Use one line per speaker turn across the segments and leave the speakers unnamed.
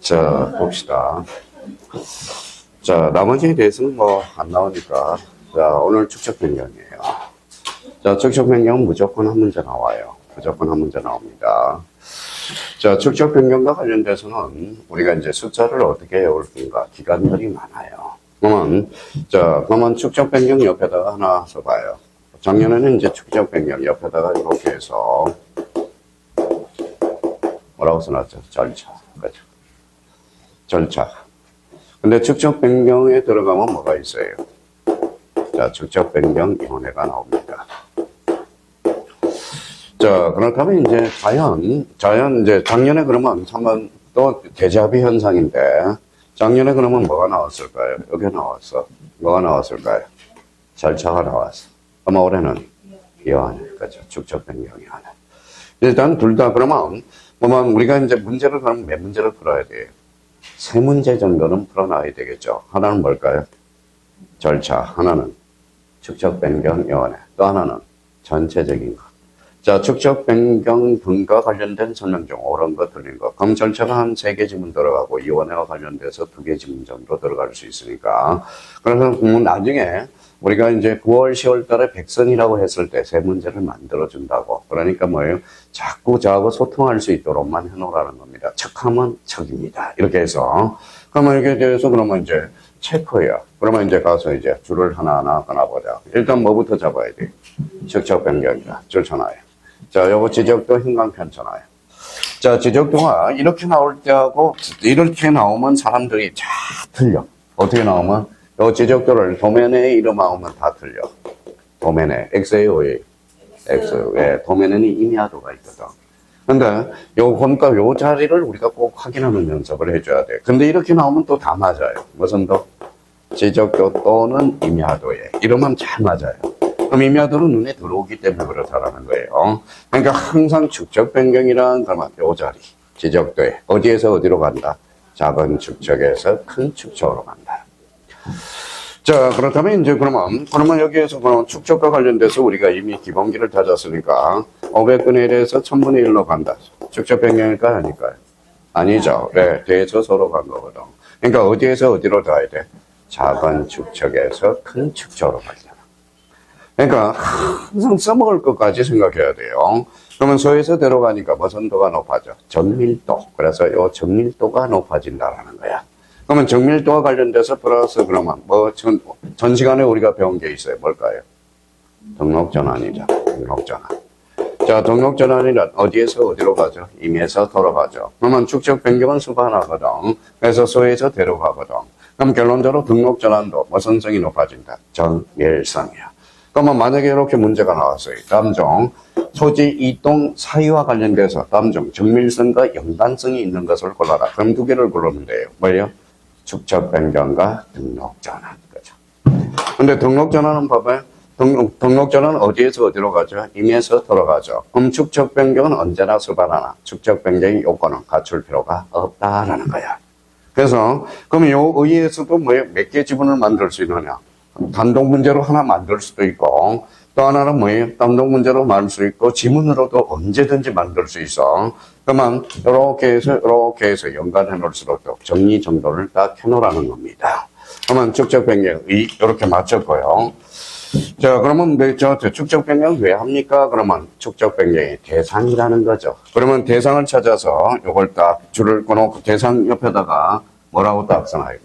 자, 봅시다. 자, 나머지에 대해서는 뭐 안 나오니까. 자, 오늘 축적 변경이에요. 자, 축적 변경은 무조건 한 문제 나와요. 무조건 한 문제 나옵니다. 자, 축적 변경과 관련돼서는 우리가 이제 숫자를 어떻게 외울 건가 기간들이 많아요. 그러면 축적 변경 옆에다가 하나 써봐요. 작년에는 이제 축적 변경 옆에다가 이렇게 해서 뭐라고 써놨죠? 절차. 그죠? 절차. 근데 축적 변경에 들어가면 뭐가 있어요? 자, 축적 변경 이혼회가 나옵니다. 자, 그렇다면 이제 자연 이제 작년에 그러면 한번 또 데자뷰 현상인데, 작년에 그러면 뭐가 나왔을까요? 여기 나왔어. 뭐가 나왔을까요? 절차가 나왔어. 아마 올해는 이혼회. 그죠? 축적 변경 이혼회. 일단 둘 다 그러면 우리가 이제 문제를 그럼 몇 문제를 풀어야 돼요? 세 문제 정도는 풀어놔야 되겠죠. 하나는 뭘까요? 절차. 하나는 축적 변경 이혼회. 또 하나는 전체적인 거. 자, 축적 변경 등과 관련된 설명 중 옳은 거 틀린 거. 그럼 절차가 한 3개 지문 들어가고 이원회와 관련돼서 2개 지문 정도 들어갈 수 있으니까. 그래서 나중에 우리가 이제 9월, 10월 달에 백선이라고 했을 때 세 문제를 만들어준다고. 그러니까 뭐예요? 자꾸 저하고 소통할 수 있도록만 해놓으라는 겁니다. 척하면 척입니다. 이렇게 해서. 그러면 이렇게 돼서 그러면 이제 체크야. 그러면 이제 가서 이제 줄을 하나하나 끊어보자. 일단 뭐부터 잡아야 돼? 축적 변경이다. 줄 쳐놔요. 자, 요거 지적도 hin강편 쳐놔요. 자, 지적도가 이렇게 나올 때하고 이렇게 나오면 사람들이 다 틀려. 어떻게 나오면? 요 지적도를 도면에 이름하면 다 틀려. 도면에. X에 O에. X. 왜? 도면에는 임야도가 있거든. 근데 요 자리를 우리가 꼭 확인하는 연습을 해줘야 돼. 근데 이렇게 나오면 또 다 맞아요. 무슨 도? 지적도 또는 임야도에. 이러면 잘 맞아요. 그럼 임야도는 눈에 들어오기 때문에 그렇다라는 거예요. 그러니까 항상 축적 변경이란 그러면 요 자리. 지적도에. 어디에서 어디로 간다? 작은 축적에서 큰 축적으로 간다. 자, 그렇다면 이제 그러면 여기에서 축적과 관련돼서 우리가 이미 기본기를 다졌으니까 500분의 1에서 1000분의 1로 간다. 축적 변경일까요? 아닐까요? 아니죠. 네, 대에서 서로 간 거거든. 그러니까 어디에서 어디로 가야 돼? 작은 축적에서 큰 축적으로 가잖아. 그러니까 항상 써먹을 것까지 생각해야 돼요. 그러면 소에서 들어가니까 무슨 도가 높아져? 정밀도. 그래서 요 정밀도가 높아진다라는 거야. 그러면 정밀도와 관련돼서 플러스 그러면 전 시간에 우리가 배운 게 있어요. 뭘까요? 등록전환이죠. 등록전환. 자, 등록전환이란 어디에서 어디로 가죠? 임에서 돌아가죠. 그러면 축적 변경은 수반하거든. 그래서 소에서 데려가거든. 그럼 결론적으로 등록전환도 무슨 성이 높아진다? 정밀성이야. 그러면 만약에 이렇게 문제가 나왔어요. 다음 중 토지 이동 사유와 관련돼서 다음 중 정밀성과 연관성이 있는 것을 골라라. 그럼 2개를 고르면 돼요. 뭐예요? 축적 변경과 등록 전환. 그죠? 근데 등록 전환은 봐봐요. 등록 전환은 어디에서 어디로 가죠? 임에서 돌아가죠. 그럼 축적 변경은 언제나 수반하나? 축적 변경의 요건은 갖출 필요가 없다라는 거야. 그래서 그럼 요 의의에서도 몇 개 지문을 만들 수 있느냐? 단독 문제로 하나 만들 수도 있고, 또 하나는 뭐예요? 단독 문제로 만들 수 있고, 지문으로도 언제든지 만들 수 있어. 그러면, 이렇게 해서 연관해 놓을수록 정리 정도를 딱 해놓으라는 겁니다. 그러면 축적 변경, 이렇게 맞췄고요. 자, 그러면 축적 변경 왜 합니까? 그러면 축적 변경의 대상이라는 거죠. 그러면 대상을 찾아서 요걸 딱 줄을 끊어놓고 대상 옆에다가 뭐라고 딱 써놔요?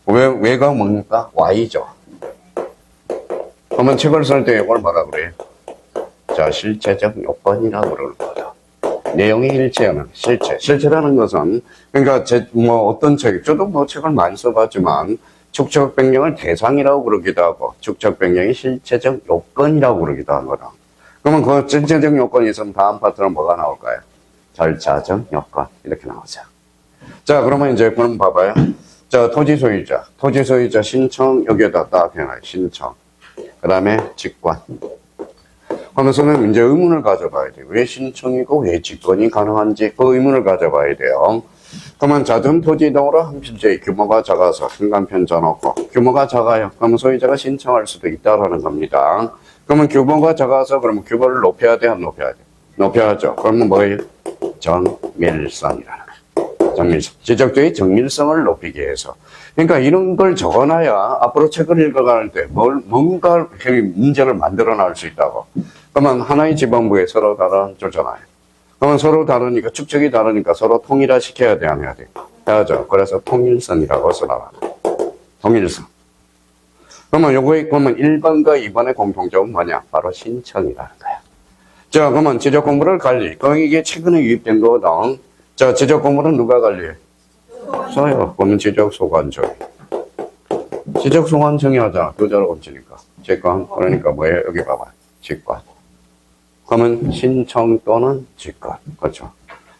왜가 뭡니까? Y죠. 그러면 책을 쓸 때 이걸 뭐라 그래요? 자, 실체적 요건이라고 그러는 거죠. 내용이 일체하는 실체라는 것은, 그러니까 어떤 책, 저도 책을 많이 써봤지만, 축적 변경을 대상이라고 그러기도 하고, 축적 변경이 실체적 요건이라고 그러기도 하거든. 그러면 그 실체적 요건이 있으면 다음 파트는 뭐가 나올까요? 절차적 요건. 이렇게 나오죠. 자, 그러면 그럼 봐봐요. 자, 토지 소유자 신청, 여기에다 딱 해놔요. 신청. 그 다음에 직권. 하면서는 이제 의문을 가져봐야 돼요. 왜 신청이고 왜 직권이 가능한지 그 의문을 가져봐야 돼요. 그러면 잦은 토지 이동으로 한 필지의 규모가 작아서 현관편 져놓고 규모가 작아요. 그러면 소유자가 신청할 수도 있다라는 겁니다. 그러면 규모가 작아서 그러면 규모를 높여야 돼, 안 높여야 돼? 높여야죠. 그러면 뭐예요? 정밀성이라는 거예요. 정밀성. 지적도의 정밀성을 높이기 위해서. 그러니까 이런 걸 적어놔야 앞으로 책을 읽어갈 때 뭔가 문제를 만들어 낼 수 있다고. 그러면 하나의 지방부에 서로 다른 쫓아나요. 그러면 서로 다르니까, 축적이 다르니까 서로 통일화시켜야 돼, 안 해야 돼? 해야죠. 그래서 통일성이라고 써놔요. 통일성. 그러면 요거에, 그러면 1번과 2번의 공통점은 뭐냐? 바로 신청이라는 거야. 자, 그러면 지적 공부를 관리. 이게 최근에 유입된 거거든. 자, 지적 공부는 누가 관리해? 써요. 그러면 지적 소관청. 지적 소관청이 하잖아. 교자로 옮치니까. 직관. 그러니까 뭐예요? 여기 봐봐. 직관. 그러면 신청 또는 직관. 그렇죠.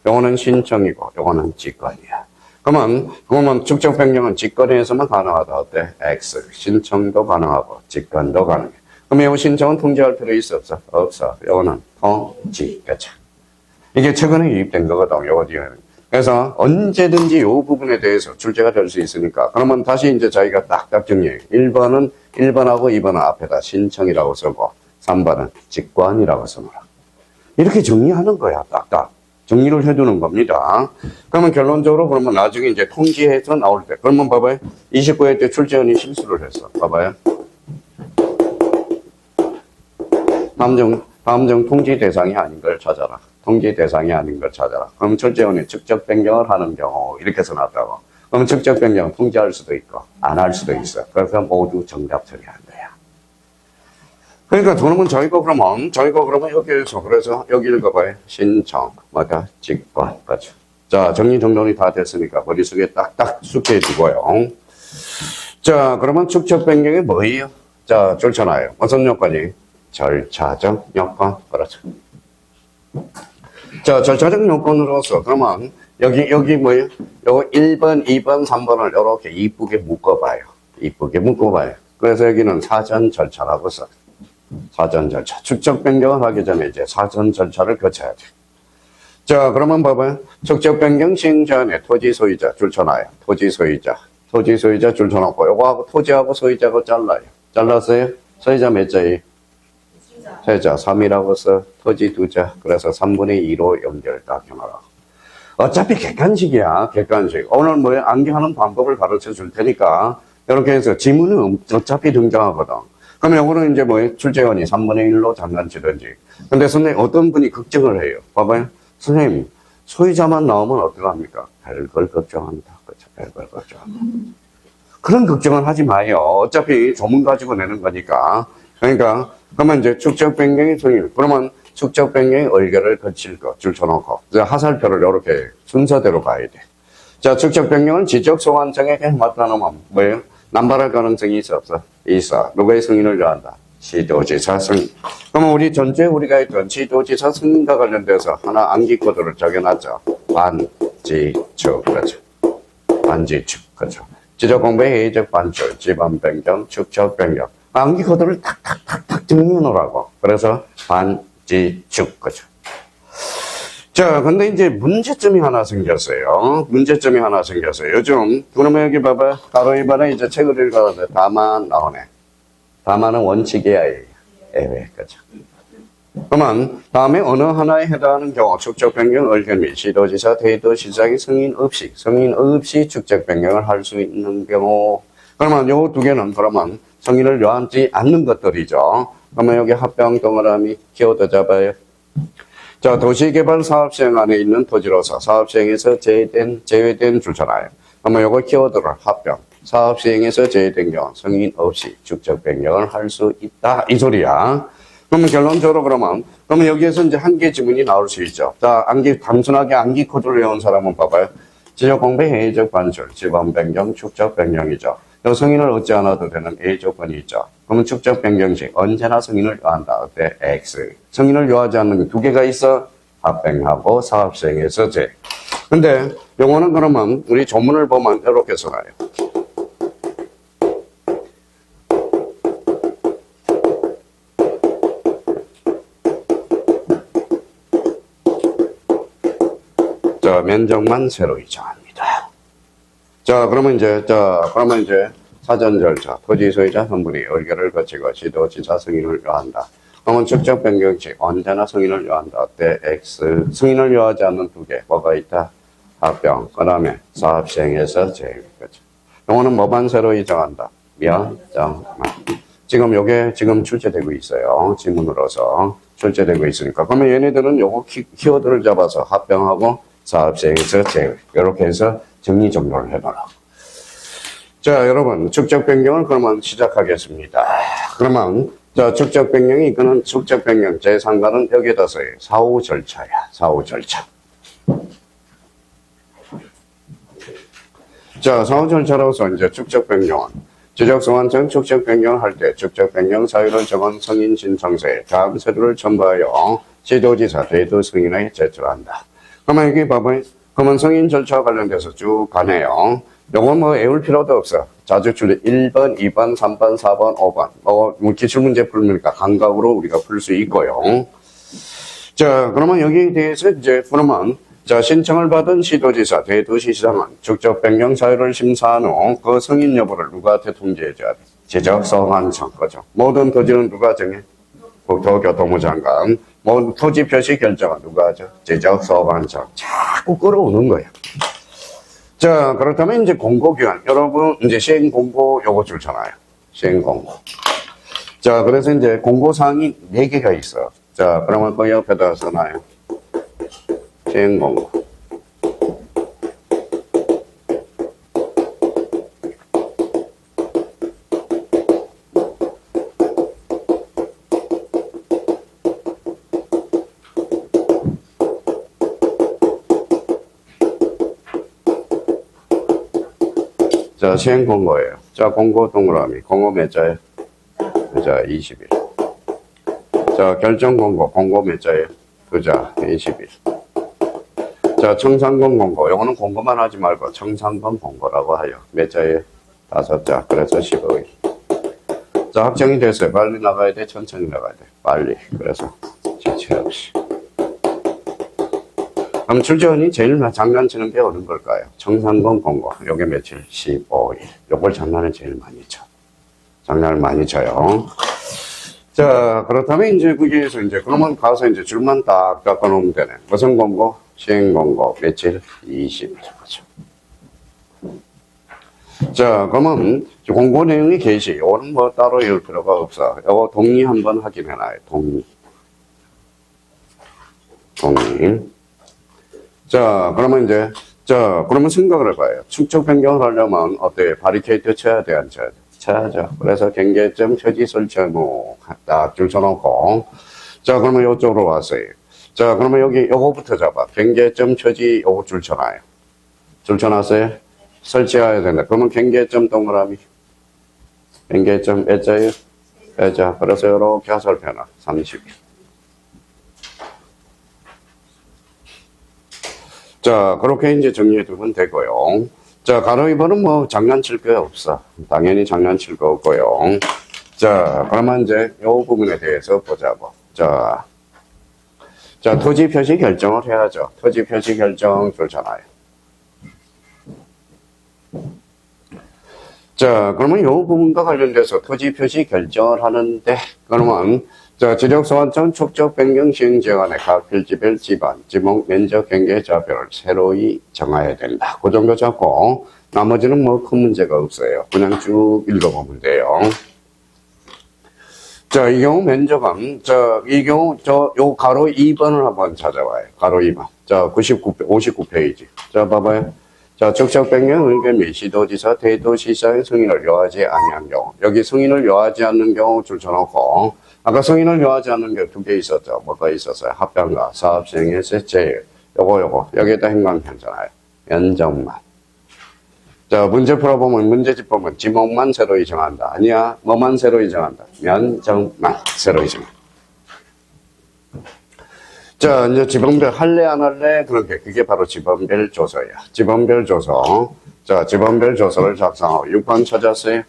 요거는 신청이고, 요거는 직관이야. 그러면 축적 변경은 직관에서만 가능하다. 어때? X. 신청도 가능하고, 직관도 가능해. 그럼 이 신청은 통지할 필요 있어? 없어? 없어. 요거는 통지. 그렇죠. 이게 최근에 유입된 거거든. 요거 뒤에. 그래서 언제든지 이 부분에 대해서 출제가 될 수 있으니까. 그러면 다시 이제 저희가 딱딱 정리해요. 1번은 1번하고 2번은 앞에다 신청이라고 쓰고 3번은 직관이라고 써놓으라. 이렇게 정리하는 거야. 딱딱. 정리를 해두는 겁니다. 그러면 결론적으로 그러면 나중에 이제 통지해서 나올 때. 그러면 봐봐요. 29회 때 출제원이 실수를 했어. 봐봐요. 다음 중 통지 대상이 아닌 걸 찾아라. 통지 대상이 아닌 걸 찾아라. 그럼 출제원이 측적 변경을 하는 경우 이렇게 써놨다고. 그럼 측적 변경은 통지할 수도 있고 안 할 수도 있어. 그래서 모두 정답 처리한 거야. 그러니까 그러면 저희가 그러면 여기에서 그래서 여기 읽어봐요. 신청, 뭐다 직관, 그렇죠. 자, 정리정돈이 다 됐으니까 머릿속에 딱딱 숙제해 두고요. 자, 그러면 축적 변경이 뭐예요? 자, 좋잖아요. 무슨 요건이? 절차적 요건, 그렇죠. 자, 절차적 요건으로서, 그러면, 여기 뭐예요? 요거 1번, 2번, 3번을 이렇게 이쁘게 묶어봐요. 이쁘게 묶어봐요. 그래서 여기는 사전 절차라고 써. 사전 절차. 축적 변경을 하기 전에 이제 사전 절차를 거쳐야 돼. 자, 그러면 봐봐요. 축적 변경 시행 전에 토지 소유자 줄쳐놔요. 토지 소유자 줄쳐놓고, 요거하고 토지하고 소유자하고 잘라요. 잘랐어요? 소유자 몇 자예요? 세자 3이라고 써. 토지 2자. 그래서 3분의 2로 연결 딱 해놔라. 어차피 객관식이야. 객관식. 오늘 뭐야? 암기하는 방법을 가르쳐 줄 테니까 이렇게 해서 지문은 어차피 등장하거든. 그러면 요거는 이제 뭐예요? 출제원이 3분의 1로 장난치든지. 근데 선생님 어떤 분이 걱정을 해요. 봐봐요. 선생님 소유자만 나오면 어떡합니까? 별걸 걱정합니다. 그렇죠. 별걸 걱정합니다. 그런 걱정을 하지 마요. 어차피 조문 가지고 내는 거니까. 그러니까 그러면 이제 축적 변경이 성일. 그러면 축적 변경의 의결을 거칠 거 줄쳐놓고 하살표를 이렇게 순서대로 가야 돼. 자, 축적 변경은 지적 소관청에게 맡다 놓으면 뭐예요? 남발할 가능성이 있어 없어? 있어. 누구의 승인을 요한다? 시도지사 승인. 그러면 우리 전주에 우리가 했던 시도지사 승인과 관련돼서 하나 암기 코드를 적여놨죠. 반지축. 그렇죠. 반지축. 그렇죠. 지적 공부의 회의적 반출, 지방 변경, 축적 변경. 암기 코드를 탁탁탁탁 정리해 놓으라고. 그래서 반지축. 그죠. 자, 근데 이제 문제점이 하나 생겼어요. 요즘, 그러면 여기 봐봐. 바로 이번에 이제 책을 읽어서 다만 나오네. 다만은 원칙이야. 예외. 그죠. 그러면 다음에 어느 하나에 해당하는 경우 축적 변경 의견 및 시도지사 대도시장의 승인 없이 축적 변경을 할 수 있는 경우. 그러면 요 두 개는 그러면 승인을 요하지 않는 것들이죠. 그러면 여기 합병 동그라미 키워드 잡아요. 자, 도시개발 사업시행 안에 있는 토지로서 사업시행에서 제외된 줄잖아요. 그러면 요거 키워드를 합병. 사업시행에서 제외된 경우 승인 없이 축적 변경을 할 수 있다. 이 소리야. 그러면 결론적으로 그러면 여기에서 이제 한 개 지문이 나올 수 있죠. 자, 단순하게 암기 코드를 외운 사람은 봐봐요. 지적 공부의 회의적 반출, 지방 변경, 축적 변경이죠. 요 승인을 얻지 않아도 되는 A 조건이 있죠. 그러면 축적 변경 시 언제나 승인을 요한다. 어때? X. 승인을 요하지 않는 두 개가 있어. 합병하고 사업시행에서 제. 근데 요거는 그러면 우리 조문을 보면 이렇게 써놔요. 자, 면적만 새로 정합니다. 자, 그러면 이제 사전 절차, 토지 소유자 선분이 의결을 거치고 시도지사 승인을 요한다. 그러면 축적 변경 시 언제나 승인을 요한다. 때 X. 승인을 요하지 않는 두 개. 뭐가 있다? 합병. 그 다음에 사업 시행에서 제외. 그렇죠. 요거는 뭐만 새로이 정한다? 면정만. 지금 요게 지금 출제되고 있어요. 지문으로서 출제되고 있으니까. 그러면 얘네들은 요거 키워드를 잡아서 합병하고 사업 시행에서 제외. 이렇게 해서 정리 정돈을 해놔라. 자, 여러분, 축적 변경을 그러면 시작하겠습니다. 그러면, 자, 축적 변경이 이거는 축적 변경 제3가는 여기에다 써요. 사후 절차야, 사후 절차. 자, 사후 절차로서 이제 축적 변경은 지적소관청 축적 변경을 할 때 축적 변경 사유를 적은 승인 신청서에 다음 서류를 첨부하여 시도지사 대도 승인에 제출한다. 그러면 여기 봐봐요. 그러면 승인 절차와 관련돼서 쭉 가네요. 요건 뭐 외울 필요도 없어. 자주출리 1번, 2번, 3번, 4번, 5번. 뭐 기출문제 풀니까 감각으로 우리가 풀 수 있고요. 자, 그러면 여기에 대해서 이제 그러면 자, 신청을 받은 시도지사, 대도시장은 축적 변경 사유를 심사한 후 그 승인 여부를 누구한테 통지해줘야 돼? 지적소관청 거죠. 모든 토지는 누가 정해? 국토교통부 장관. 모든 토지 표시 결정은 누가 하죠? 지적소관청. 자꾸 끌어오는 거야. 자, 그렇다면 이제 공고기한. 여러분, 이제 시행공고 요거 줄잖아요. 시행공고. 자, 그래서 이제 공고사항이 4개가 있어. 자, 그러면 그 옆에다 써놔요. 시행공고. 자, 시행공고예요. 자, 공고 동그라미. 공고 몇 자예요? 자, 20일. 자, 결정공고. 공고 몇 자예요? 2자, 20일. 자, 청산권 공고. 요거는 공고만 하지 말고 청산권 공고라고 하여. 몇 자예요? 5자. 그래서 15일. 자, 확정이 됐어요. 빨리 나가야 돼? 천천히 나가야 돼? 빨리. 그래서 지체 없이. 그럼 출제원이 제일 장난치는 게 어느 걸까요? 청산권 공고. 요게 며칠? 15일. 요걸 장난을 제일 많이 쳐. 장난을 많이 쳐요. 자, 그렇다면 이제 거기에서 이제 그러면 가서 이제 줄만 딱 깎아놓으면 되네. 무슨 공고? 시행공고. 며칠? 20일. 그렇죠. 자, 그러면 공고 내용이 게시. 요거는 뭐 따로 외울 필요가 없어. 요거 동의 한번 확인해놔요. 동의. 동의. 자, 그러면 이제, 자, 그러면 생각을 해봐요. 축적 변경을 하려면 어때? 바리케이트 쳐야 돼, 안 쳐야 돼? 쳐야죠. 그래서 경계점 표지 설치하고 딱 줄 서놓고. 자, 그러면 이쪽으로 왔어요. 자, 그러면 여기 요거부터 잡아. 경계점 표지 요거 줄 쳐놔요. 줄 쳐놨어요? 설치해야 된다. 그러면 경계점 동그라미. 경계점 몇 자예요? 자, 그래서 요렇게 화살표나 30일. 자, 그렇게 이제 정리해 두면 되고요. 자, 가로 2번은 뭐 장난칠 거 없어. 당연히 장난칠 거 없고요. 자, 그러면 이제 요 부분에 대해서 보자고. 자, 토지 표시 결정을 해야죠. 토지 표시 결정 줄잖아요. 자, 그러면 요 부분과 관련돼서 토지 표시 결정을 하는데, 그러면 자, 지적소관청 축적 변경 시행 지역안에 각 필지별 지반, 지목 면적 경계 좌표를 새로이 정해야 된다. 그 정도 잡고 나머지는 뭐 큰 문제가 없어요. 그냥 쭉 읽어보면 돼요. 자, 이 경우 면적은 이 경우 요 가로 2번을 한번 찾아봐요. 가로 2번. 자, 59페이지. 자, 봐봐요. 자, 축적 변경 의견 및 시도지사 대도시장의 승인을 요하지 아니한 경우. 여기 승인을 요하지 않는 경우 줄 쳐놓고, 아까 승인을 요하지 않는 게 2개 있었죠. 뭐가 있었어요? 합병과 사업 시행에서 제일. 요거. 여기에다 행방편잖아요. 면적만. 자, 문제 풀어보면, 문제집 보면 지목만 새로이 정한다. 아니야. 뭐만 새로이 정한다. 면적만 새로이 정한다. 자, 이제 지번별 할래 안 할래? 그게 바로 지번별 조서야. 지번별 조서. 자, 지번별 조서를 작성하고 6번 찾았어요?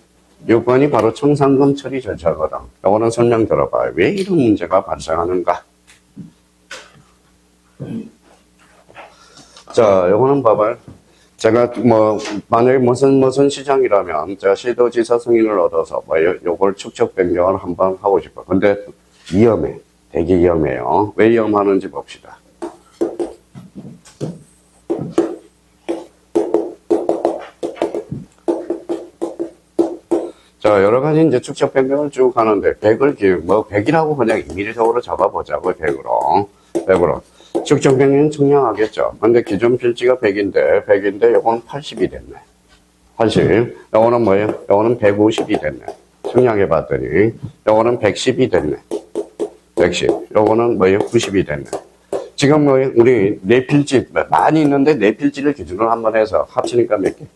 6번이 바로 청산금 처리 절차거든. 요거는 설명 들어봐요. 왜 이런 문제가 발생하는가? 자, 요거는 봐봐요. 제가 만약에 무슨 시장이라면 제가 시도지사 승인을 얻어서 요걸 축적 변경을 한번 하고 싶어. 근데 위험해. 되게 위험해요. 왜 위험하는지 봅시다. 자, 여러 가지 이제 축적 변경을 쭉 하는데, 100이라고 그냥 임의적으로 잡아보자고, 100으로. 축적 변경은 청량하겠죠. 근데 기존 필지가 100인데, 요거는 80이 됐네. 80. 요거는 뭐예요? 요거는 150이 됐네. 청량해 봤더니, 요거는 110이 됐네. 110. 요거는 뭐예요? 90이 됐네. 지금 뭐예요? 우리 네 필지, 많이 있는데 네 필지를 기준으로 한번 해서 합치니까 몇 개?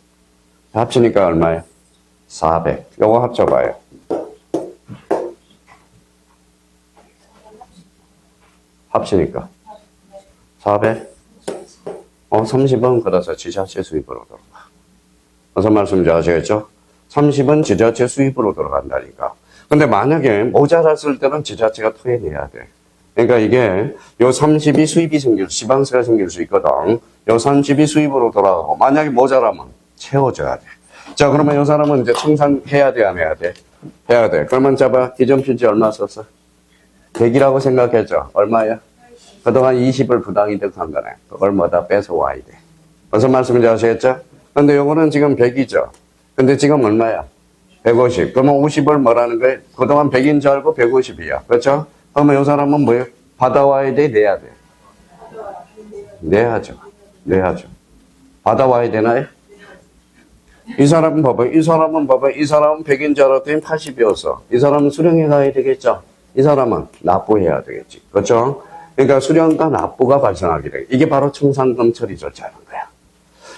합치니까 얼마예요? 400. 요거 합쳐봐요. 합치니까. 400? 30은 그래서 지자체 수입으로 들어가. 무슨 말씀인지 아시겠죠? 30은 지자체 수입으로 들어간다니까. 근데 만약에 모자랐을 때는 지자체가 토해내야 돼. 그러니까 이게 요 30이 수입이 지방세가 생길 수 있거든. 요 30이 수입으로 돌아가고 만약에 모자라면 채워줘야 돼. 자, 그러면 요 사람은 이제 청산해야 돼, 안 해야 돼? 해야 돼. 그러면 잡아. 기존 필지 얼마 썼어? 100이라고 생각했죠? 얼마야? 그동안 20을 부당이득한 거네. 그걸 뭐다 뺏어와야 돼. 무슨 말씀인지 아시겠죠? 근데 요거는 지금 100이죠? 근데 지금 얼마야? 150. 그러면 50을 뭐라는 거예요? 그동안 100인 줄 알고 150이야. 그렇죠? 그러면 요 사람은 뭐예요? 받아와야 돼, 내야 돼? 내야죠. 받아와야 되나요? 이 사람은 봐봐요. 이 사람은 100인 줄 알았더니 80이었어. 이 사람은 수령해 가야 되겠죠? 이 사람은 납부해야 되겠지. 그렇죠? 그러니까 수령과 납부가 발생하게 돼. 이게 바로 청산금 처리 절차라는 거야.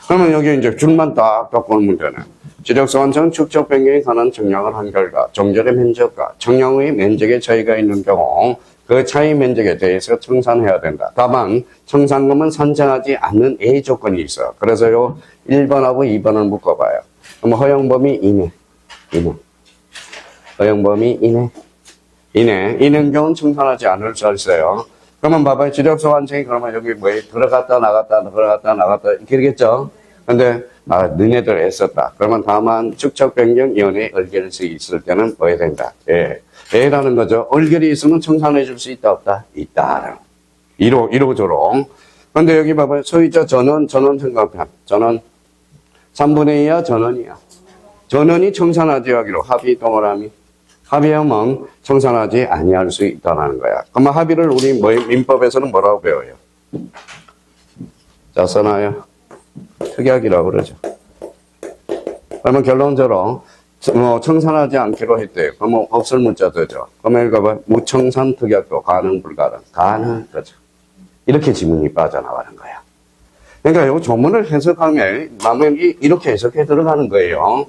그러면 여기 이제 줄만 딱 바꾸는 문제는 지적소관청 축적 변경에 관한 정량을 한 결과 정절의 면적과 청량의 면적에 차이가 있는 경우 그 차이 면적에 대해서 청산해야 된다. 다만 청산금은 산정하지 않는 A 조건이 있어. 그래서 요 1번하고 2번을 묶어봐요. 그럼 허용범위 이내. 허용범위 이내인 경우는 청산하지 않을 수 있어요. 그러면 봐봐요. 지적소관청이 그러면 여기 뭐에 들어갔다 나갔다 이렇게 되겠죠? 근데 너네들 애썼다. 그러면 다만 축적변경위원회에 의결이 있을 때는 뭐 해야 된다? A라는 거죠. 의결이 있으면 청산해 줄 수 있다 없다? 있다. 1호조롱. 근데 여기 봐봐요. 소유자 전원 생각해. 전원 3분의 2야 전원이야. 전원이 청산하지 하기로 합의 동그라미. 합의하면 청산하지 아니할 수 있다는 거야. 그러면 합의를 우리 민법에서는 뭐라고 배워요? 자, 써놔요. 특약이라고 그러죠. 그러면 결론적으로 청산하지 않기로 했대요. 그러면 없을 문자 되죠. 그러면 이거 봐. 무청산 특약도 가능 불가능. 가능. 그렇죠. 이렇게 지문이 빠져나가는 거야. 그러니까 이 조문을 해석하면 남이 이렇게 해석해 들어가는 거예요.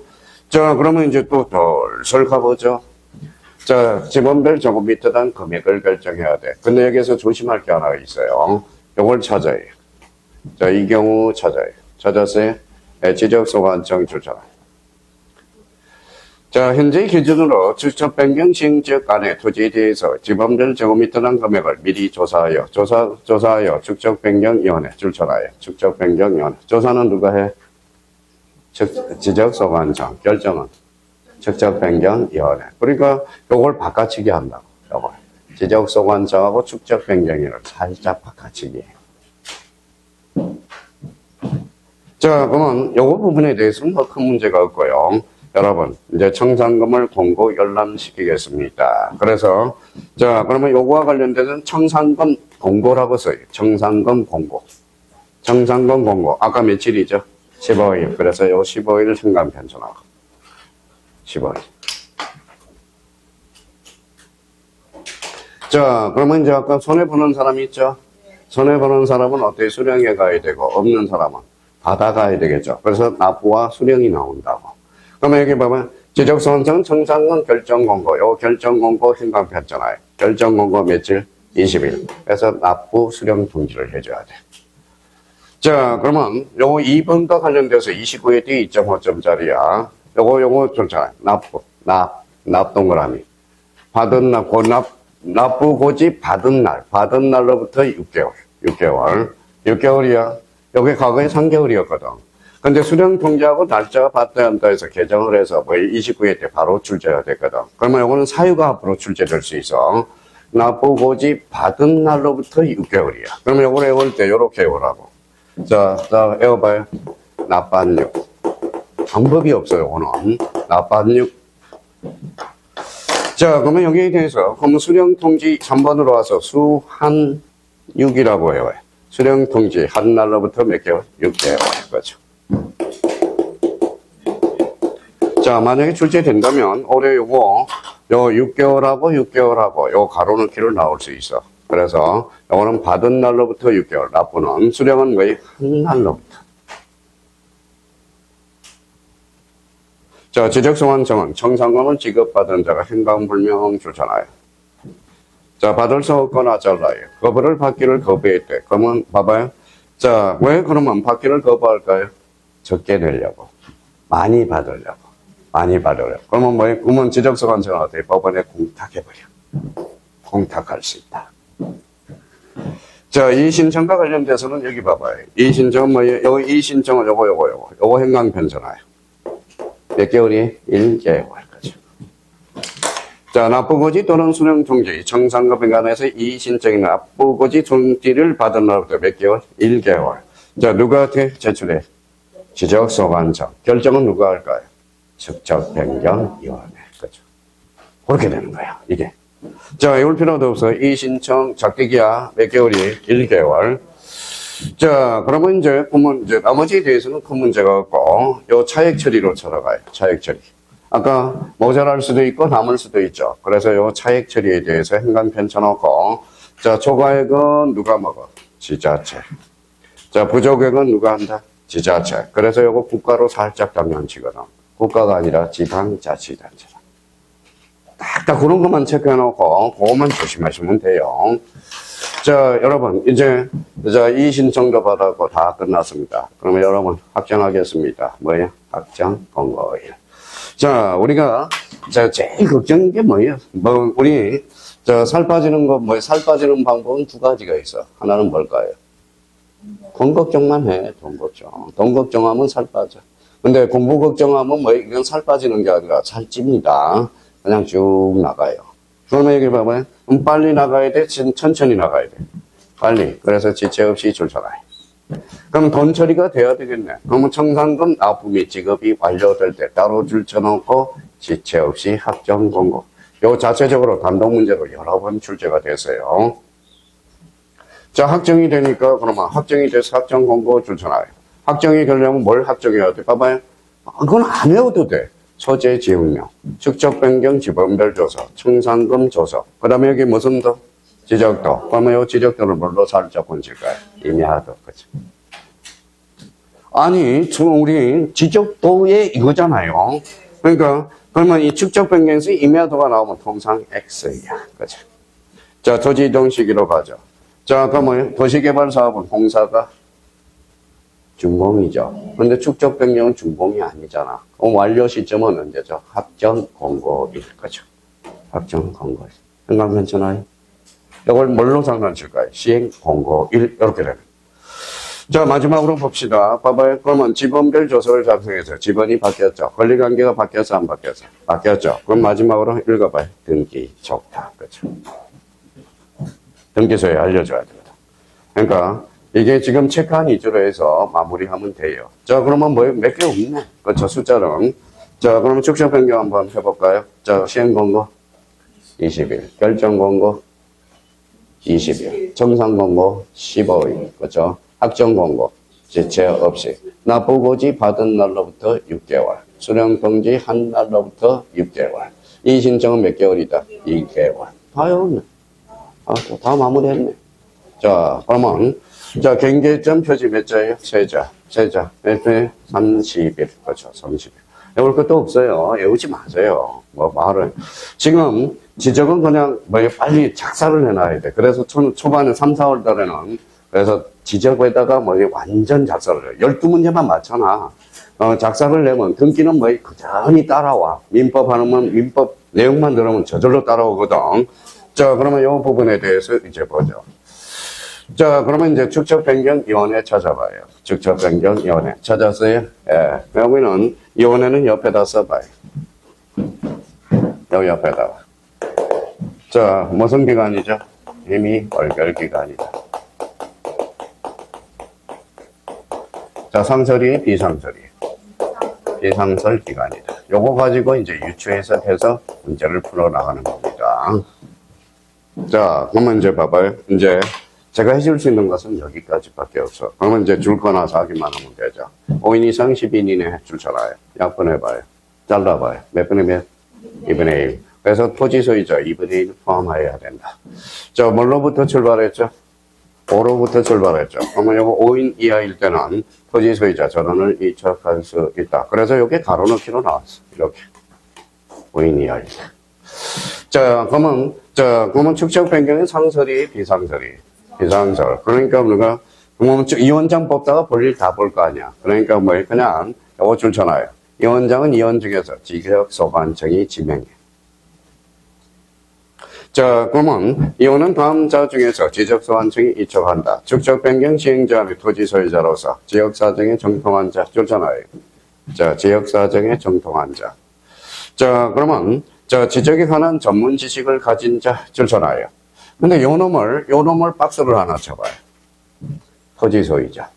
자, 그러면 이제 또 덜 가보죠. 자, 지번별 조금 밑에단 금액을 결정해야 돼. 근데 여기서 조심할 게 하나 있어요. 요걸 찾아야 해. 자, 이 경우 찾아야 해. 찾았어요? 지적소관청 조사. 자, 현재 기준으로 주택 변경 시행 지역 간의 토지에 대해서 지번별 제곱미터당 금액을 미리 조사하여 축적 변경위원회 출처하여 축적 변경위원회. 조사는 누가 해? 지적소관청. 결정은 축적 변경위원회. 그러니까 요걸 바꿔치기 한다고. 요걸 지적소관청하고 축적 변경위원회를 살짝 바꿔치기. 자, 그러면 요거 부분에 대해서는 뭐 큰 문제가 없고요. 여러분, 이제 청산금을 공고 열람시키겠습니다. 그래서, 자, 그러면 요거와 관련돼서는 청산금 공고라고 써요. 청산금 공고. 청산금 공고. 아까 며칠이죠? 15일. 그래서 요 15일 생간 편전하고. 15일. 자, 그러면 이제 아까 손해보는 사람이 있죠? 손해보는 사람은 어떻게 수령해 가야 되고, 없는 사람은 받아가야 되겠죠. 그래서 납부와 수령이 나온다고. 그러면 여기 보면 지적소관청 청산금 결정공고, 요 결정공고 생각했잖아요. 결정공고 며칠? 20일. 그래서 납부 수령 통지를 해줘야 돼. 자, 그러면 요거 2번과 관련돼서 29회 뒤 2.5점짜리야. 요거 좋잖아요. 납 동그라미. 받은 날, 납부 고지 받은 날로부터 6개월. 6개월이야. 여기 과거에 3개월이었거든. 근데 수령 통지하고 날짜가 받다 한다 해서 개정을 해서 29회 때 바로 출제가 됐거든. 그러면 이거는 사유가 앞으로 출제될 수 있어. 납부고지 받은 날로부터 6개월이야. 그러면 요걸 외울 때 요렇게 외우라고. 자, 외워봐요. 납반육. 방법이 없어요, 오늘. 납반육. 자, 그러면 여기에 대해서, 그러면 수령통지 3번으로 와서 수한육이라고 해요. 수령통지 한 날로부터 몇 개월? 6개월. 그렇죠. 자, 만약에 출제된다면, 올해 요거, 요 6개월하고 요 가로넣기를 나올 수 있어. 그래서, 요거는 받은 날로부터 6개월, 납부는, 수령은 거의 한 날로부터. 자, 지적소환청은 청산금을 지급받은 자가 행방불명 주잖아요. 자, 받을 수 없거나 잘라요. 거부를 받기를 거부했대. 그러면 봐봐요. 자, 왜 그러면 받기를 거부할까요? 적게 내려고. 많이 받으려고. 그러면 뭐예요? 그러면 지적소환청은 어떻게 법원에 공탁해버려. 공탁할 수 있다. 자, 이 신청과 관련돼서는 여기 봐봐요. 이 신청은 뭐예요? 이 신청은 요거 행강편잖아요. 몇 개월이? 1개월. 그죠. 자, 납부고지 또는 수령통지, 청산금에 관해서 이 신청이 납부고지 통지를 받은 날부터 몇 개월? 1개월. 자, 누가 어떻게 제출해? 지적소관청. 결정은 누가 할까요? 직접변경위원회. 그죠. 그렇게 되는 거야, 이게. 자, 외울 필요도 없어. 이 신청 작기기야 몇 개월이? 1개월. 자, 그러면 이제 나머지에 대해서는 큰 문제가 없고, 요 차액 처리로 쳐나가요. 차액 처리. 아까 모자랄 수도 있고 남을 수도 있죠. 그래서 요 차액 처리에 대해서 행간편 쳐놓고, 자, 초과액은 누가 먹어? 지자체. 자, 부족액은 누가 한다? 지자체. 그래서 요거 국가로 살짝 장난치거든. 국가가 아니라 지방자치단체다. 딱 그런 것만 체크해놓고, 그것만 조심하시면 돼요. 자, 여러분, 이제, 이 신청도 받았고 다 끝났습니다. 그러면 여러분, 확정하겠습니다. 뭐예요? 확정 권고일. 자, 우리가, 제일 걱정인 게 뭐예요? 우리, 살 빠지는 살 빠지는 방법은 두 가지가 있어. 하나는 뭘까요? 돈 걱정만 해, 돈 걱정. 돈 걱정하면 살 빠져. 근데 공부 걱정하면 이건 살 빠지는 게 아니라 살 찝니다. 그냥 쭉 나가요. 그러면 여기 봐봐요. 빨리 나가야 돼? 천천히 나가야 돼? 빨리. 그래서 지체 없이 줄서나요. 그럼 돈 처리가 돼야 되겠네. 그러면 청산금 납부 및 지급이 완료될 때 따로 줄쳐놓고 지체 없이 확정 공고. 요 자체적으로 단독 문제로 여러 번 출제가 됐어요. 자, 확정이 되니까 그러면 확정이 돼서 확정 공고 줄쳐나요. 확정이 되려면 뭘 확정해야 돼? 봐봐요. 그건 안 외워도 돼. 소재 지역명, 축적 변경 지번별 조서, 청산금 조서. 그 다음에 여기 무슨 도? 지적도. 그러면 이 지적도를 뭘로 살짝 번칠까요? 임야도. 그죠? 아니, 우리 지적도에 이거잖아요. 그러니까, 그러면 이 축적 변경에서 임야도가 나오면 통상 X야. 그죠? 자, 토지 이동 시기로 가죠. 자, 그러면 도시개발 사업은 공사가 준공이죠. 그런데 축적 변경은 준공이 아니잖아. 그럼 완료 시점은 언제죠? 확정 공고일 거죠. 확정 공고일. 생각 괜찮아요? 이걸 뭘로 상관칠까요? 시행 공고일 이렇게 되는. 자, 마지막으로 봅시다. 봐봐요. 그러면 지번별 조서를 작성해서 지번이 바뀌었죠. 권리관계가 바뀌었어, 안 바뀌었어? 바뀌었죠. 그럼 마지막으로 읽어봐요. 등기 좋다. 그렇죠. 등기소에 알려줘야 되거든. 그러니까 이게 지금 체크한 위주로 해서 마무리하면 돼요. 자, 그러면 몇 개 없네. 그렇죠, 숫자는. 자, 그러면 축적 변경 한번 해볼까요? 자, 시행 권고 20일, 결정 권고 20일, 청산 권고 15일, 그렇죠? 확정 권고 지체 없이, 납부고지 받은 날로부터 6개월, 수령 통지 한 날로부터 6개월. 이 신청은 몇 개월이다? 2개월. 다 외웠네. 다 마무리했네. 자, 그러면 자, 경계점 표지 몇 자예요? 세 자. 몇 회? 30일. 그렇죠. 30일. 외울 것도 없어요. 외우지 마세요. 말을. 지금 지적은 그냥 빨리 작사를 해놔야 돼. 그래서 초반에 3, 4월 달에는 그래서 지적에다가 완전 작사를 해. 12문제만 맞춰놔. 작사를 내면 등기는 그전히 따라와. 민법 하면 민법 내용만 들으면 저절로 따라오거든. 자, 그러면 이 부분에 대해서 이제 보죠. 자, 그러면 이제 축적변경위원회 찾아봐요. 축적변경위원회. 찾았어요? 예. 여기는, 위원회는 옆에다 써봐요. 여기 옆에다가. 자, 무슨 기간이죠? 임의 월결 기간이다. 자, 상설이 비상설이. 비상설 기간이다. 요거 가지고 이제 유추 해석해서 문제를 풀어나가는 겁니다. 자, 그러면 이제 봐봐요. 이제 제가 해줄 수 있는 것은 여기까지밖에 없어. 그러면 이제 줄 거나 사기만 하면 되죠. 5인 이상 10인 이내 줄잖아요. 약분해봐요. 잘라봐요. 몇 분의 몇? 2분의 1. 그래서 토지 소유자 2분의 1 포함해야 된다. 자, 뭘로부터 출발했죠? 5로부터 출발했죠. 그러면 요거 5인 이하일 때는 토지 소유자 전원을 이착할 수 있다. 그래서 요게 가로 넣기로 나왔어. 이렇게. 5인 이하일 때. 자, 그러면 축적 변경의 상설이 비상설이. 비상설. 그러니까 우리가, 그러면 이 원장 뽑다가 볼 일 다 볼 거 아니야. 그러니까 뭐, 그냥 요거 줄잖아요. 이 원장은 이 원 중에서 지적 소관청이 지명해. 자, 그러면 이원은 다음 자 중에서 지적소관청이 이촉한다. 축적 변경 시행자 및 토지 소유자로서 지역사정에 정통한 자 줄잖아요. 자, 지역사정에 정통한 자. 자, 그러면 자, 지적에 관한 전문 지식을 가진 자 줄잖아요. 근데 요 놈을 박스를 하나 쳐봐요. 토지 소유자.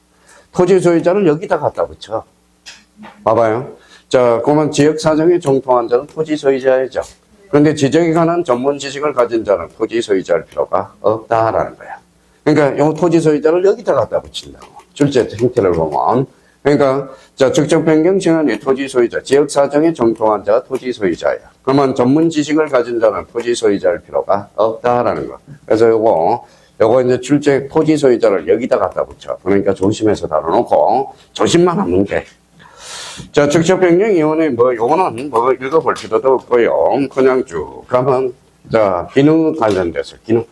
토지 소유자를 여기다 갖다 붙여. 봐봐요. 자, 그러면 지역사정에 정통한 자는 토지 소유자이죠. 그런데 지적에 관한 전문 지식을 가진 자는 토지 소유자일 필요가 없다라는 거야. 그러니까 이 토지 소유자를 여기다 갖다 붙인다고. 줄제 형태를 보면. 그러니까 자, 축적 변경 시행의 토지 소유자, 지역 사정에 정통한 자가 토지 소유자야. 그러면 전문 지식을 가진 자는 토지 소유자일 필요가 없다라는 거. 그래서 요거 이제 출제 토지 소유자를 여기다 갖다 붙여. 그러니까 조심해서 다뤄놓고 조심만 하면 돼. 자, 축적 변경 이원의 요거는 읽어볼 필요도 없고요. 그냥 쭉 가면, 자, 기능 관련돼서, 기능.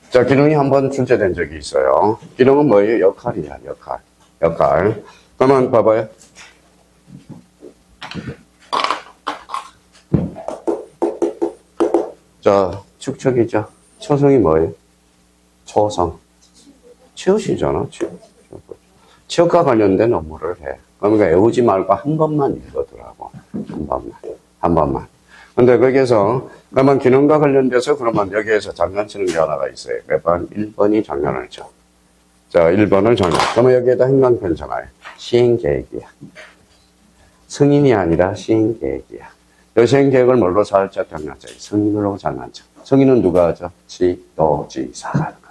자, 기능이 한번 출제된 적이 있어요. 기능은 뭐예요? 역할이야, 역할. 그러면 봐봐요. 자, 축척이죠. 초성이 뭐예요? 초성. 치읓이잖아, 치읓. 치읓과 관련된 업무를 해. 그러니까 외우지 말고 한 번만 읽어두라고. 한 번만. 근데 거기에서, 그러면 기능과 관련돼서 그러면 여기에서 장난치는 게 하나가 있어요. 몇 번? 1번이 장난을 쳐. 자, 1번을 장난. 그러면 여기에다 행방편잖아요. 시행계획이야. 승인이 아니라 시행계획이야. 이 시행계획을 뭘로 살짝 장난쳐요? 승인으로 장난쳐. 승인은 누가 하죠? 지도지사가 하는 거.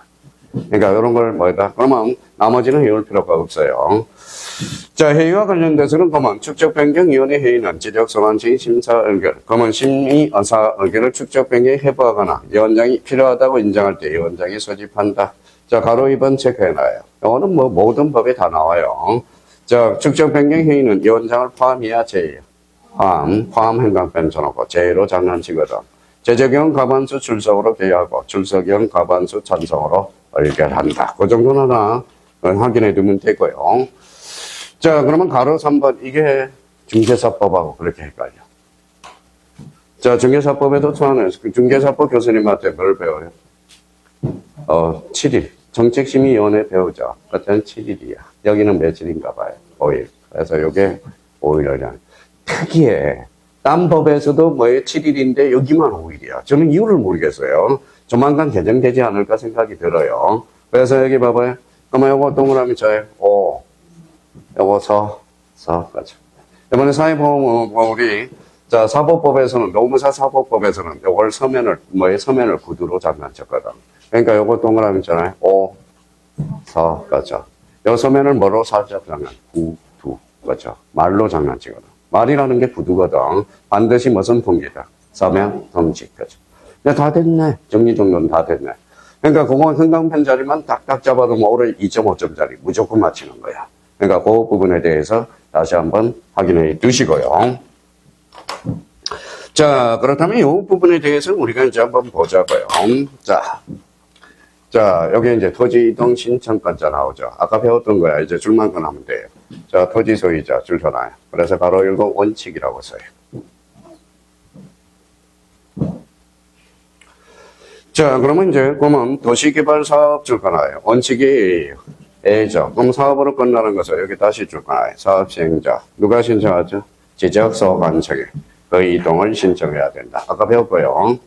그러니까 이런 걸 뭐다? 그러면 나머지는 외울 필요가 없어요. 자, 회의와 관련돼서는 그러면 축적 변경 위원회 회의는 지적 소관청이 심사 의결, 그러면 심의 의사 의결을 축적 변경에 해부하거나 위원장이 필요하다고 인정할 때 위원장이 소집한다. 자, 가로 2번 체크해놔요. 이거는 뭐 모든 법에 다 나와요. 자, 축적 변경 회의는 위원장을 포함해야 제예요. 포함 행강편 쳐놓고 제로 장난치거든. 제적용 과반수 출석으로 개의하고 출석용 과반수 찬성으로 의결한다. 그 정도는 하나 확인해 두면 되고요. 자, 그러면 가로 3번, 이게 중개사법하고 그렇게 헷갈려. 자, 중개사법에도 저는 중개사법 교수님한테 뭘 배워요? 7일. 정책심의위원회 배우죠. 그때는 7일이야. 여기는 며칠인가 봐요. 5일. 그래서 요게 5일이냐. 특이해. 딴 법에서도 뭐에 7일인데 여기만 5일이야. 저는 이유를 모르겠어요. 조만간 개정되지 않을까 생각이 들어요. 그래서 여기 봐봐요. 그러면 요거 동그라미 쳐요. 5. 요거 가죠. 이번에 사회보험, 우리, 자, 사법법에서는, 노무사 사법법에서는 요걸 서면을 구두로 장난쳤거든. 그러니까 요거 동그라미 있잖아요. 5, 가죠. 요 서면을 뭐로 살짝 구두, 가죠. 말로 장난치거든. 말이라는 게 구두거든. 반드시 무슨 통지다. 서면 통지, 가죠. 다 됐네. 정리정돈 다 됐네. 그러니까 그거 흥강편 자리만 딱딱 잡아두면 올해 2.5점짜리 무조건 맞히는 거야. 그러니까 그 부분에 대해서 다시 한번 확인해 두시고요. 자, 그렇다면 이 부분에 대해서 우리가 이제 한번 보자고요. 자, 여기 이제 토지 이동 신청권자 나오죠. 아까 배웠던 거야. 이제 줄만 꺼내면 돼요. 자, 토지 소유자 줄 서나요. 그래서 가로 열고 원칙이라고 써요. 자, 그러면 이제, 그러면 도시개발 사업 줄 거나요? 원칙이 A죠. 그럼 사업으로 끝나는 것을 여기 다시 줄 거나요? 사업 시행자. 누가 신청하죠? 지적소관청에 그 이동을 신청해야 된다. 아까 배웠고요.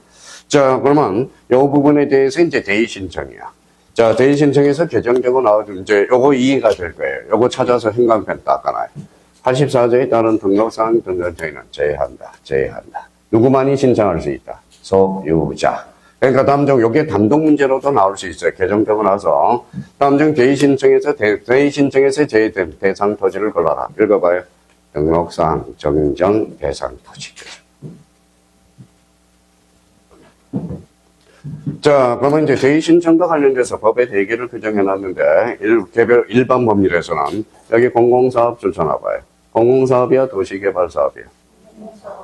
자, 그러면 요 부분에 대해서 이제 대의 신청이야. 자, 대의 신청에서 개정되고 나오면 이제 요거 이해가 될 거예요. 요거 찾아서 행간편 닦아놔요. 84조에 따른 등록사항 등록조에는 제외한다. 제외한다. 누구만이 신청할 수 있다. 소유자. 그러니까 다음중 요게 단독 문제로도 나올 수 있어요. 개정되고 나서 다음중 대의 신청에서 대의 신청에서 제외된 대상 토지를 골라라. 읽어봐요. 등록사항 정정 대상 토지. 자, 그러면 이제 대의 신청과 관련돼서 법의 대개를 규정해 놨는데 개별 일반 법률에서는 여기 공공사업 줄쳐놔봐요. 공공사업이야 도시개발사업이야.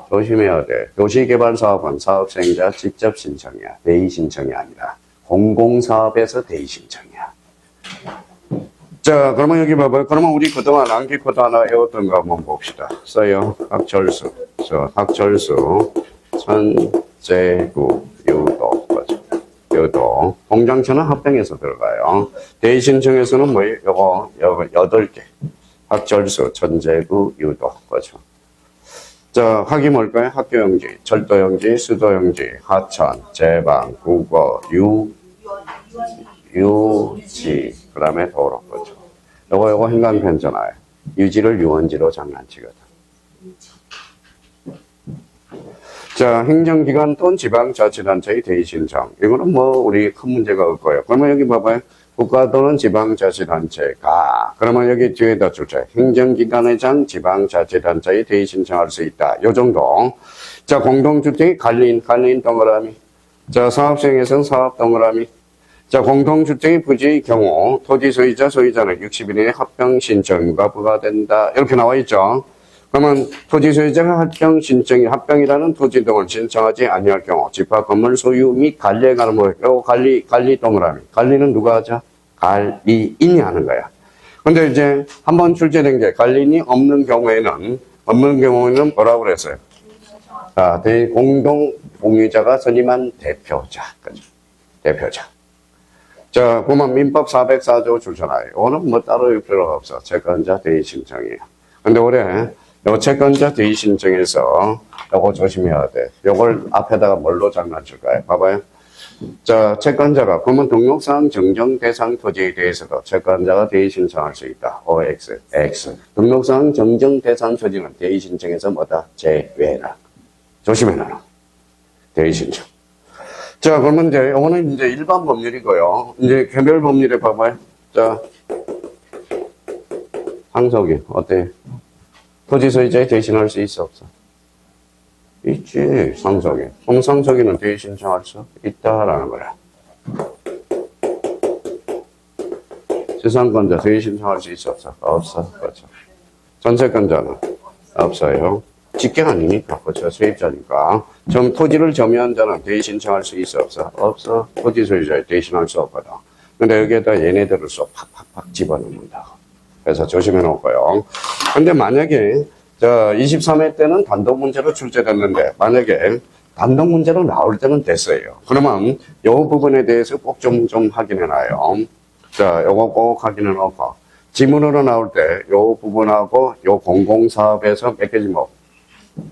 조심해야 돼. 도시개발사업은 사업수행자 직접 신청이야. 대의 신청이 아니라 공공사업에서 대의 신청이야. 자, 그러면 여기 봐봐요. 그러면 우리 그동안 암기 코드 하나 외웠던 거 한번 봅시다. 써요. 학철수. 학철수. 천재구. 유도. 유도. 공장처는 합병해서 들어가요. 대의 신청에서는 뭐예요? 요거 8개. 학철수, 천재구, 유도. 그죠. 자, 학이 뭘까요? 학교용지, 철도용지, 수도용지, 하천, 제방, 국어, 유지, 그 다음에 도로. 그죠. 요거 행간편잖아요. 유지를 유원지로 장난치거든. 자, 행정기관 또는 지방자치단체의 대의 신청. 이거는 뭐, 우리 큰 문제가 없고요. 그러면 여기 봐봐요. 국가 또는 지방자치단체가. 그러면 여기 뒤에다 줄게. 행정기관의장 지방자치단체의 대의 신청할 수 있다. 요 정도. 자, 공동주택이 갈린 동그라미. 자, 사업수행에서는 사업 동그라미. 자, 공동주택의 부지의 경우, 토지 소유자는 60일 이내 합병 신청과 부과된다. 이렇게 나와 있죠. 그러면 토지 소유자가 합병이라는 토지 등을 신청하지 아니할 경우 집합 건물 소유 및 관리에 관한 요 관리 동그라미. 관리는 누가 하죠? 관리인이 하는 거야. 근데 이제 한번 출제된 게 관리인이 없는 경우에는 뭐라고 그랬어요? 자, 공동 공유자가 선임한 대표자. 그죠? 대표자. 자, 보면 민법 404조 출전하에. 오늘 뭐 따로 할 필요가 없어. 채권자 대의 신청이에요. 근데 올해 요 채권자 대의 신청에서 요거 조심해야 돼. 요걸 앞에다가 뭘로 장난칠까요? 봐봐요. 자, 채권자가 그러면 등록사항 정정 대상 토지에 대해서도 채권자가 대의 신청할 수 있다. OX, X. 등록사항 정정 대상 토지는 대의 신청에서 뭐다? 제외라. 조심해라. 대의 신청. 자, 그러면 이제 요거는 이제 일반 법률이고요. 이제 개별 법률에 봐봐요. 자, 상속이 어때? 토지 소유자에 대신할 수 있어 없어? 있지. 상속이. 그럼 상속이는 대의 신청할 수 있다라는 거야. 재산권자 대의 신청할 수 있어 없어? 없어. 그렇죠. 전세권자는 없어요. 직계 아니니까. 그렇죠. 세입자니까. 토지를 점유한 자는 대의 신청할 수 있어 없어? 없어. 토지 소유자에 대신할 수 없거든. 근데 여기에다 얘네들을 쏙 팍팍팍 집어넣는다. 그래서 조심해 놓고요. 근데 만약에 23회 때는 단독 문제로 출제됐는데 만약에 단독 문제로 나올 때는 됐어요. 그러면 이 부분에 대해서 꼭 좀 확인해 놔요. 자, 요거 꼭 확인해 놓고 지문으로 나올 때 이 부분하고 이 공공사업에서 몇 개지 뭐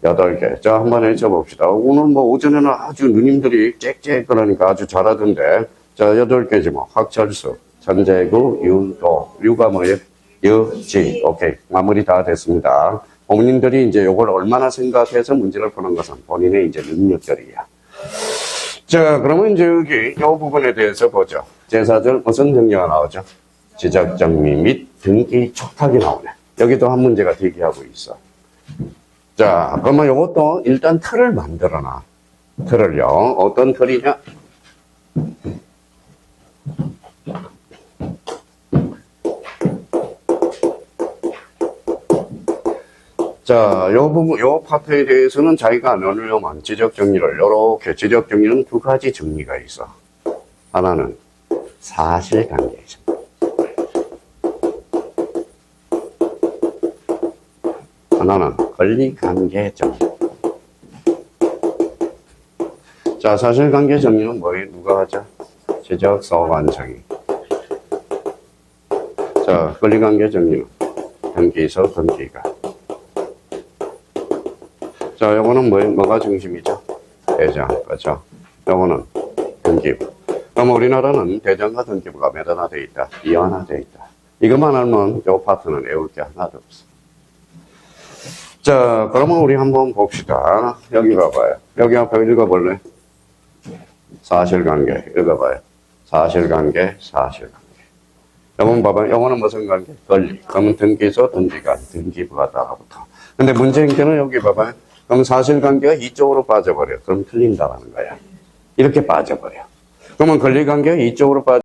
8개. 자, 한번 해줘봅시다. 오늘 뭐 오전에는 아주 누님들이 짹짹 그러니까 아주 잘하던데. 자, 8개지 뭐. 학철수, 천재구, 유도. 유가 뭐예요? 유지. 오케이. 마무리 다 됐습니다. 어머님들이 이제 요걸 얼마나 생각해서 문제를 푸는 것은 본인의 이제 능력들이야. 자, 그러면 이제 여기 요 부분에 대해서 보죠. 제4절 무슨 정리가 나오죠? 지적정리 및 등기 촉탁이 나오네. 여기도 한 문제가 대기하고 있어. 자, 그러면 요것도 일단 틀을 만들어놔. 틀을요. 어떤 틀이냐? 자, 요 부분, 요 파트에 대해서는 자기가 어느냐면 지적 정리를, 요렇게 지적 정리는 두 가지 정리가 있어. 하나는 사실관계죠. 하나는 권리관계 정리. 자, 사실관계 정리는 뭐예요? 누가 하죠? 지적서관청이. 자, 권리관계 정리는 등기소, 등기가. 자, 요거는 뭐가 중심이죠? 대장, 그렇죠? 요거는 등기부. 그럼 우리나라는 대전과 등기부가 몇 하나 돼 있다? 2 하나 돼 있다. 이것만 알면 요 파트는 외울 게 하나도 없어. 자, 그러면 우리 한번 봅시다. 여기 봐봐요. 여기 앞에 읽어볼래? 사실관계. 읽어봐요. 사실관계, 사실관계. 요건 봐봐요. 요거는 무슨 관계? 건립. 그러면 등기소, 등기관, 등기부가 다 붙어. 근데 문제인 게는 여기 봐봐요. 그럼 사실관계가 이쪽으로 빠져버려. 그럼 틀린다라는 거야. 이렇게 빠져버려. 그러면 권리관계가 이쪽으로 빠져